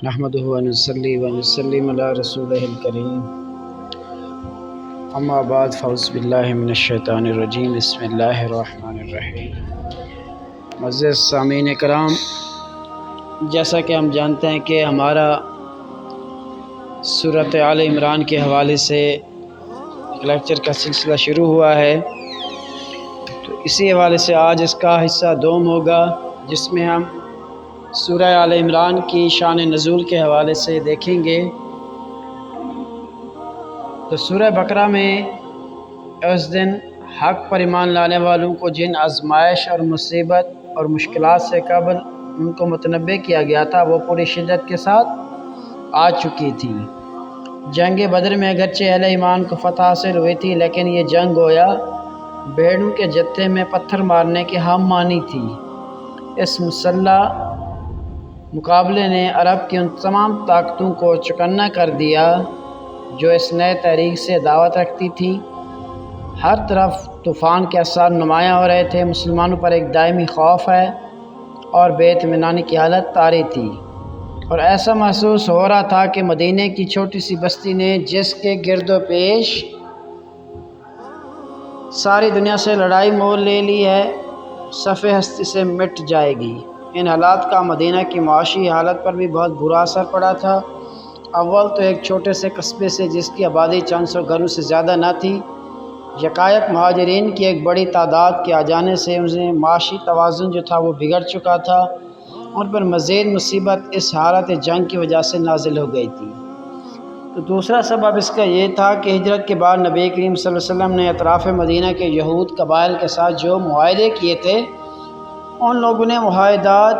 نحمدہ ونصلی ونسلم علی رسولہ الکریم اما بعد فاعوذ باللہ من الشیطان الرجیم بسم اللہ الرحمن الرحیم۔ معزز سامعین کرام، جیسا کہ ہم جانتے ہیں کہ ہمارا سورۃ آل عمران کے حوالے سے ایک لیکچر کا سلسلہ شروع ہوا ہے، تو اسی حوالے سے آج اس کا حصہ دوم ہوگا، جس میں ہم سورہ آل عمران کی شان نزول کے حوالے سے دیکھیں گے۔ تو سورہ بقرہ میں اس دن حق پر ایمان لانے والوں کو جن آزمائش اور مصیبت اور مشکلات سے قبل ان کو متنبع کیا گیا تھا، وہ پوری شدت کے ساتھ آ چکی تھی۔ جنگ بدر میں اگرچہ اہل ایمان کو فتح حاصل ہوئی تھی، لیکن یہ جنگ گویا بھیڑوں کے جتھے میں پتھر مارنے کی ہم مانی تھی۔ اس مسلح مقابلے نے عرب کی ان تمام طاقتوں کو چکنا کر دیا جو اس نئے تحریک سے دعوت رکھتی تھی۔ ہر طرف طوفان کے اثار نمایاں ہو رہے تھے، مسلمانوں پر ایک دائمی خوف ہے اور بے اطمینانی کی حالت طاری تھی، اور ایسا محسوس ہو رہا تھا کہ مدینے کی چھوٹی سی بستی نے، جس کے گرد و پیش ساری دنیا سے لڑائی مول لے لی ہے، صفِ ہستی سے مٹ جائے گی۔ ان حالات کا مدینہ کی معاشی حالت پر بھی بہت برا اثر پڑا تھا۔ اول تو ایک چھوٹے سے قصبے سے، جس کی آبادی چند سو گھروں سے زیادہ نہ تھی، یکایک مہاجرین کی ایک بڑی تعداد کے آ جانے سے انہیں معاشی توازن جو تھا وہ بگڑ چکا تھا۔ ان پر مزید مصیبت اس حالت جنگ کی وجہ سے نازل ہو گئی تھی۔ تو دوسرا سبب اس کا یہ تھا کہ ہجرت کے بعد نبی کریم صلی اللہ علیہ وسلم نے اطراف مدینہ کے یہود قبائل کے ساتھ جو معاہدے کیے تھے، ان لوگوں نے معاہدات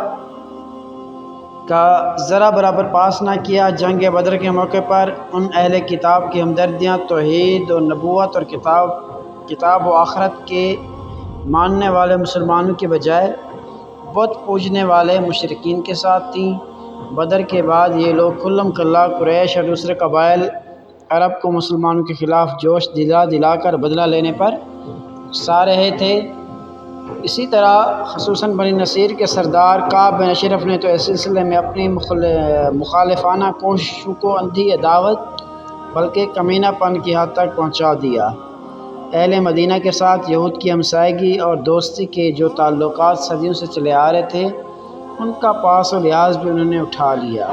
کا ذرا برابر پاس نہ کیا۔ جنگ بدر کے موقع پر ان اہل کتاب کی ہمدردیاں توحید و نبوت اور کتاب و آخرت کے ماننے والے مسلمانوں کے بجائے بت پوجنے والے مشرکین کے ساتھ تھیں۔ بدر کے بعد یہ لوگ کلم کلا قریش اور دوسرے قبائل عرب کو مسلمانوں کے خلاف جوش دلا کر بدلہ لینے پر اکسا رہے تھے۔ اسی طرح خصوصاً بنی نصیر کے سردار کعب بن اشرف نے تو اس سلسلے میں اپنی مخالفانہ کوششوں کو اندھی عداوت بلکہ کمینہ پن کی حد تک پہنچا دیا۔ اہل مدینہ کے ساتھ یہود کی ہمسائیگی اور دوستی کے جو تعلقات صدیوں سے چلے آ رہے تھے، ان کا پاس و لحاظ بھی انہوں نے اٹھا لیا۔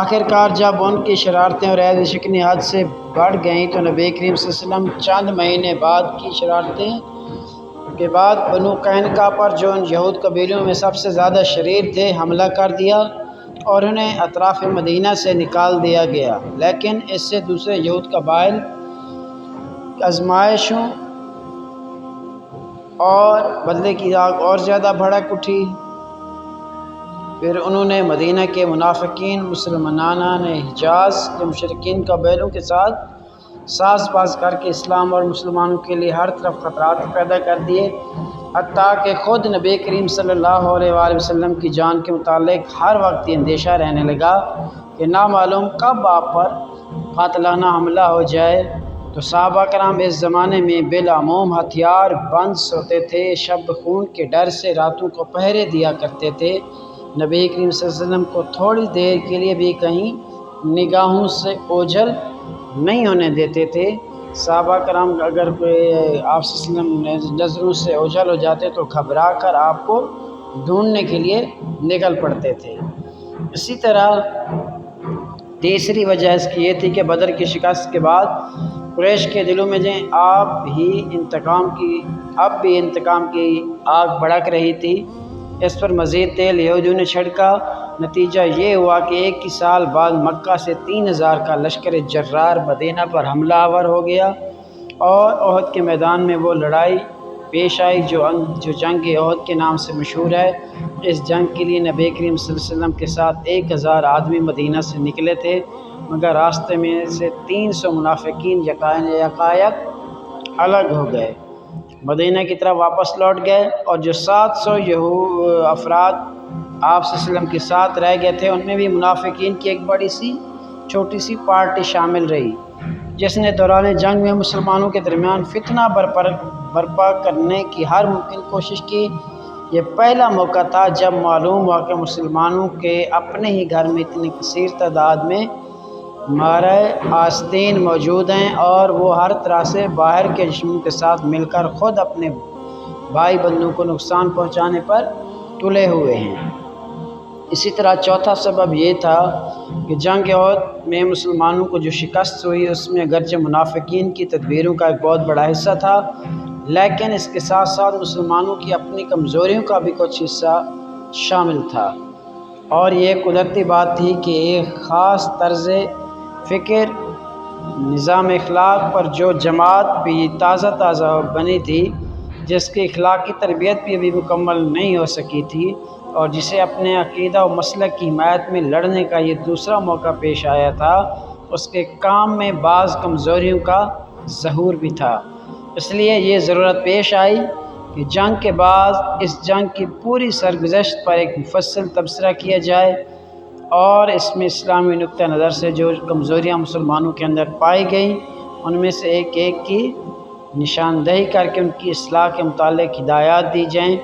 آخر کار جب ان کی شرارتیں اور عہد شکنی حد سے بڑھ گئیں، تو نبی کریم صلی اللہ علیہ وسلم چند مہینے بعد کی شرارتیں کے بعد بنو قینقاع پر، جو ان یہود قبیلوں میں سب سے زیادہ شریر تھے، حملہ کر دیا اور انہیں اطراف مدینہ سے نکال دیا گیا۔ لیکن اس سے دوسرے یہود قبائل آزمائشوں اور بدلے کی آگ اور زیادہ بھڑک اٹھی۔ پھر انہوں نے مدینہ کے منافقین مسلمانان حجاز کے مشرکین قبیلوں کے ساتھ ساز باز کر کے اسلام اور مسلمانوں کے لیے ہر طرف خطرات پیدا کر دیے، حتیٰ کہ خود نبی کریم صلی اللہ علیہ وآلہ وسلم کی جان کے متعلق ہر وقت یہ اندیشہ رہنے لگا کہ نامعلوم کب آپ پر قاتلانہ حملہ ہو جائے۔ تو صحابہ کرام اس زمانے میں بالعموم ہتھیار بند سوتے تھے، شب خون کے ڈر سے راتوں کو پہرے دیا کرتے تھے، نبی کریم صلی اللہ علیہ وسلم کو تھوڑی دیر کے لیے بھی کہیں نگاہوں سے اوجھل نہیں ہونے دیتے تھے۔ صحابہ کرام اگر کوئی آپ صلی اللہ علیہ وسلم نظروں سے اوجھل ہو جاتے تو گھبرا کر آپ کو ڈھونڈنے کے لیے نکل پڑتے تھے۔ اسی طرح تیسری وجہ اس کی یہ تھی کہ بدر کی شکست کے بعد قریش کے دلوں میں اب بھی انتقام کی آگ بھڑک رہی تھی۔ اس پر مزید تیل یہودیوں نے چھڑکا۔ نتیجہ یہ ہوا کہ ایک ہی سال بعد مکہ سے 3000 کا لشکر جرار مدینہ پر حملہ آور ہو گیا، اور احد کے میدان میں وہ لڑائی پیش آئی جو جنگ احد کے نام سے مشہور ہے۔ اس جنگ کے لیے نبی کریم صلی اللہ علیہ وسلم کے ساتھ 1000 آدمی مدینہ سے نکلے تھے، مگر راستے میں سے 300 منافقین یکایک الگ ہو گئے، مدینہ کی طرف واپس لوٹ گئے، اور جو 700 افراد آپ صلی اللہ علیہ وسلم کے ساتھ رہ گئے تھے، ان میں بھی منافقین کی ایک چھوٹی سی پارٹی شامل رہی، جس نے دوران جنگ میں مسلمانوں کے درمیان فتنہ برپا کرنے کی ہر ممکن کوشش کی۔ یہ پہلا موقع تھا جب معلوم ہوا کہ مسلمانوں کے اپنے ہی گھر میں اتنی کثیر تعداد میں مارے آستین موجود ہیں اور وہ ہر طرح سے باہر کے دشمنوں کے ساتھ مل کر خود اپنے بھائی بندوں کو نقصان پہنچانے پر تلے ہوئے ہیں۔ اسی طرح چوتھا سبب یہ تھا کہ جنگ احد میں مسلمانوں کو جو شکست ہوئی اس میں اگرچہ منافقین کی تدبیروں کا ایک بہت بڑا حصہ تھا، لیکن اس کے ساتھ ساتھ مسلمانوں کی اپنی کمزوریوں کا بھی کچھ حصہ شامل تھا، اور یہ قدرتی بات تھی کہ ایک خاص طرز فکر، نظام اخلاق پر جو جماعت بھی تازہ بنی تھی، جس کی اخلاقی تربیت بھی ابھی مکمل نہیں ہو سکی تھی، اور جسے اپنے عقیدہ و مسلک کی حمایت میں لڑنے کا یہ دوسرا موقع پیش آیا تھا، اس کے کام میں بعض کمزوریوں کا ظہور بھی تھا۔ اس لیے یہ ضرورت پیش آئی کہ جنگ کے بعد اس جنگ کی پوری سرگزشت پر ایک مفصل تبصرہ کیا جائے، اور اس میں اسلامی نقطہ نظر سے جو کمزوریاں مسلمانوں کے اندر پائی گئیں ان میں سے ایک ایک کی نشاندہی کر کے ان کی اصلاح کے متعلق ہدایات دی جائیں۔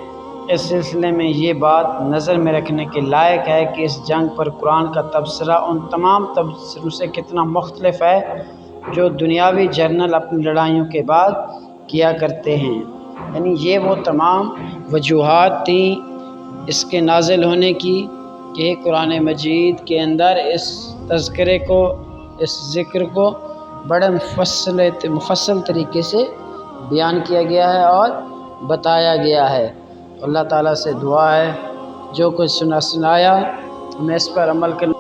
اس سلسلے میں یہ بات نظر میں رکھنے کے لائق ہے کہ اس جنگ پر قرآن کا تبصرہ ان تمام تبصروں سے کتنا مختلف ہے جو دنیاوی جرنل اپنی لڑائیوں کے بعد کیا کرتے ہیں۔ یعنی یہ وہ تمام وجوہات تھیں اس کے نازل ہونے کی کہ قرآن مجید کے اندر اس تذکرے کو، اس ذکر کو بڑے مفصل طریقے سے بیان کیا گیا ہے اور بتایا گیا ہے۔ اللہ تعالیٰ سے دعا ہے جو کچھ سنایا ہمیں اس پر عمل کرنا